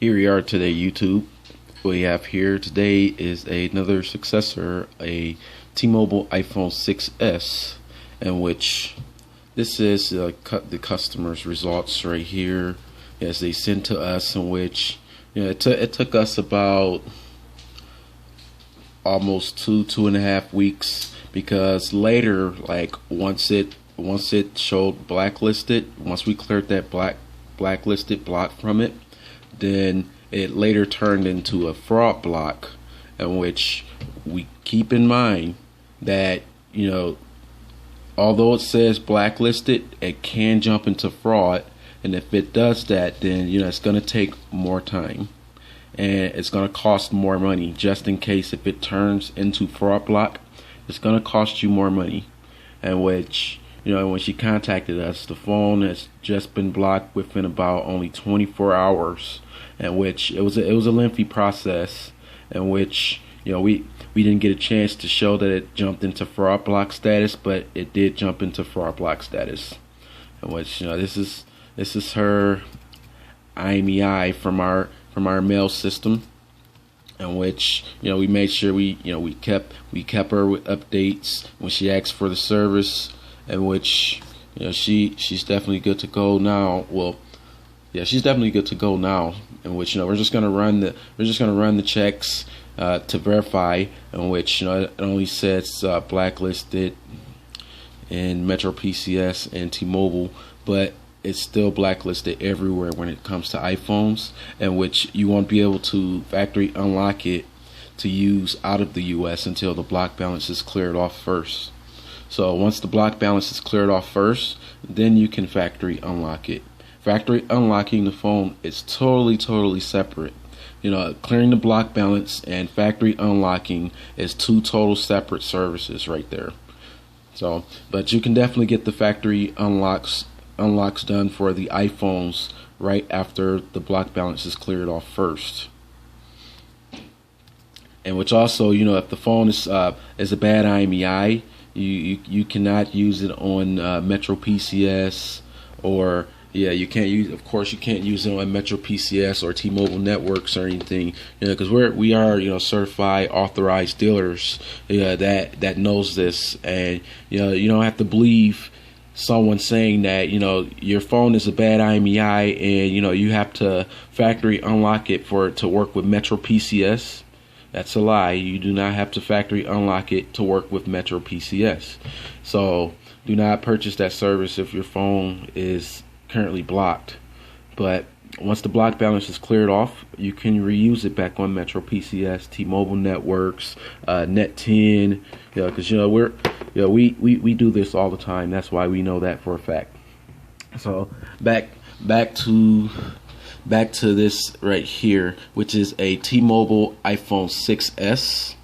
Here we are today, YouTube. What we have here today is another successor, a T-Mobile iPhone 6s, in which this is the customer's results right here as they sent to us, in which it took us about almost two and a half weeks, because later, like once it showed blacklisted, once we cleared that blacklisted block from it, then it later turned into a fraud block, in which we keep in mind that, although it says blacklisted, it can jump into fraud, and if it does that, then it's going to take more time and it's going to cost more money. Just in case if it turns into fraud block, it's going to cost you more money. And which, when she contacted us, the phone has just been blocked within about only 24 hours, in which it was a lengthy process, in which we didn't get a chance to show that it jumped into fraud block status, but it did jump into fraud block status. In which this is her IMEI from our mail system, in which we made sure we kept her with updates when she asked for the service, in which she's definitely good to go now. Well, yeah, she's definitely good to go now. In which we're just gonna run the checks to verify, in which it only says blacklisted in Metro PCS and T-Mobile, but it's still blacklisted everywhere when it comes to iPhones, in which you won't be able to factory unlock it to use out of the US until the block balance is cleared off first. So once the block balance is cleared off first, then you can factory unlock it. Factory unlocking the phone is totally separate. Clearing the block balance and factory unlocking is two total separate services right there. So, but you can definitely get the factory unlocks done for the iPhones right after the block balance is cleared off first. And which also, if the phone is a bad IMEI, you cannot use it on Metro PCS, or you can't use. Of course, you can't use it on Metro PCS or T-Mobile networks or anything. Because we are certified, authorized dealers. That knows this, and you don't have to believe someone saying that your phone is a bad IMEI and you have to factory unlock it for it to work with Metro PCS. That's a lie. You do not have to factory unlock it to work with Metro PCS. So do not purchase that service if your phone is currently blocked. But once the block balance is cleared off, you can reuse it back on Metro PCS, T-Mobile networks, Net 10. Because we do this all the time. That's why we know that for a fact. So back to this right here, which is a T-Mobile iPhone 6s,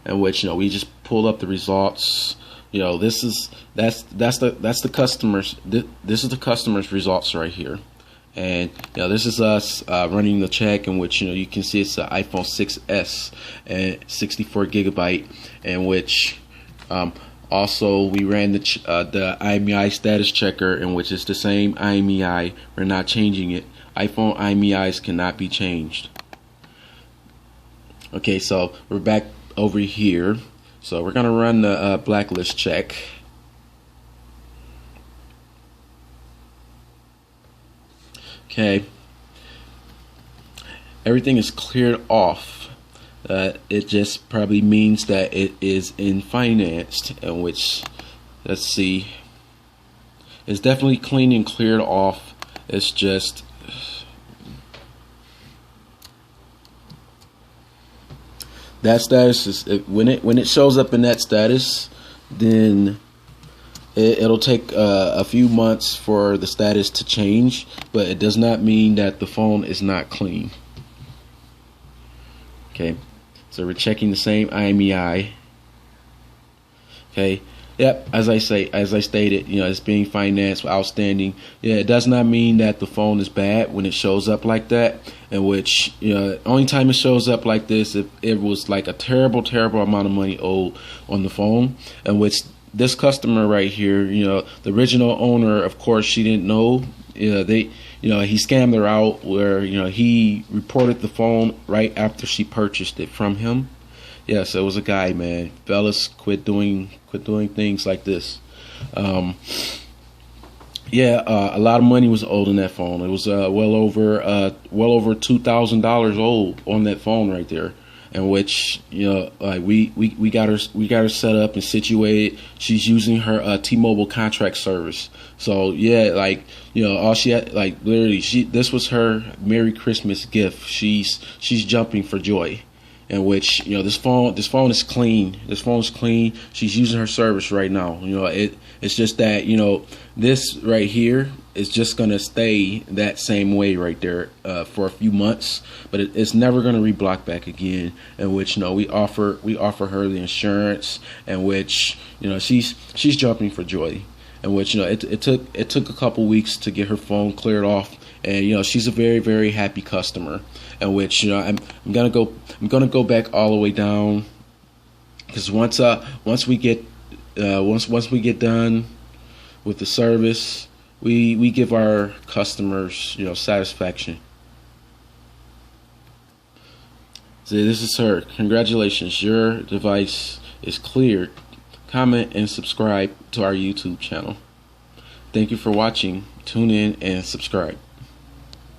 in which we just pulled up the results. That's the customer's. This is the customer's results right here. And this is us running the check, in which you can see it's an iPhone 6s and 64 gigabyte, in which also we ran the IMEI status checker, in which is the same IMEI. We're not changing it. iPhone IMEIs cannot be changed. Okay, so we're back over here. So we're gonna run the blacklist check. Okay, everything is cleared off. It just probably means that it is in financed, in which, let's see, it's definitely clean and cleared off. It's just that status is when it shows up in that status, then it'll take a few months for the status to change, but it does not mean that the phone is not clean. Okay, so we're checking the same IMEI. Okay, yep, as I stated, it's being financed with outstanding. It does not mean that the phone is bad when it shows up like that, in which only time it shows up like this if it was like a terrible amount of money owed on the phone, in which this customer right here, the original owner, of course, she didn't know. They he scammed her out where he reported the phone right after she purchased it from him. Yes, it was a guy, man. Fellas, quit doing things like this. A lot of money was owed on that phone. It was well over $2,000 old on that phone right there. In which like we got her set up and situated. She's using her T-Mobile contract service. So yeah, like all she had, like literally, this was her Merry Christmas gift. She's jumping for joy. In which this phone is clean. This phone is clean. She's using her service right now. It's just that this right here is just gonna stay that same way right there for a few months, but it's never gonna reblock back again. In which we offer her the insurance, in which she's jumping for joy. In which it took a couple weeks to get her phone cleared off, and she's a very, very happy customer. In which I'm gonna go back all the way down, because once we get done with the service, we give our customers satisfaction. So this is her. Congratulations, your device is cleared. Comment and subscribe to our YouTube channel. Thank you for watching. Tune in and subscribe.